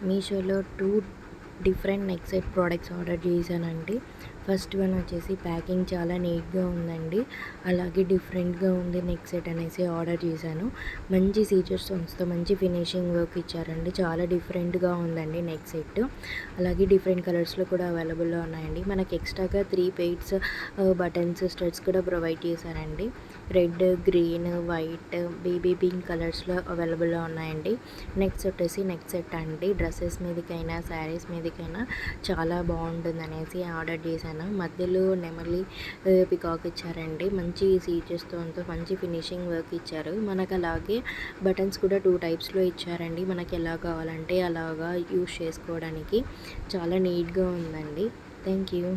మీషోలో 2 different neck set products order చేశానండి. First one వచ్చేసి ప్యాకింగ్ చాలా నీట్‌గా ఉందండి. అలాగే డిఫరెంట్‌గా ఉంది నెక్ సెట్ అనేసి ఆర్డర్ చేశాను. మంచి సీజర్ స్టోన్స్‌తో మంచి ఫినిషింగ్ వర్క్ ఇచ్చారండి. చాలా డిఫరెంట్‌గా ఉందండి నెక్ సెట్. అలాగే డిఫరెంట్ కలర్స్‌లో కూడా అవైలబుల్‌లో ఉన్నాయండి. మనకి ఎక్స్ట్రాగా 3 పెయిర్స్ బటన్స్, స్టడ్స్ కూడా ప్రొవైడ్ చేశారండి. Red, green, white, baby pink కలర్స్‌లో అవైలబుల్‌లో ఉన్నాయండి. నెక్స్ట్ వచ్చేసి నెక్ సెట్ అండి. డ్రెసెస్ మీదకైనా, శారీస్ మీదకైనా చాలా బాగుంటుందనేసి ఆర్డర్ చేశాను. మధ్యలో నెమలి పికాక్ ఇచ్చారండి. మంచి సీజర్ స్టోన్‌తో మంచి ఫినిషింగ్ వర్క్ ఇచ్చారు. మనకు అలాగే బటన్స్ కూడా 2 టైప్స్‌లో ఇచ్చారండి. మనకి ఎలా కావాలంటే అలాగా యూజ్ చేసుకోవడానికి చాలా నీట్‌గా ఉందండి. Thank you.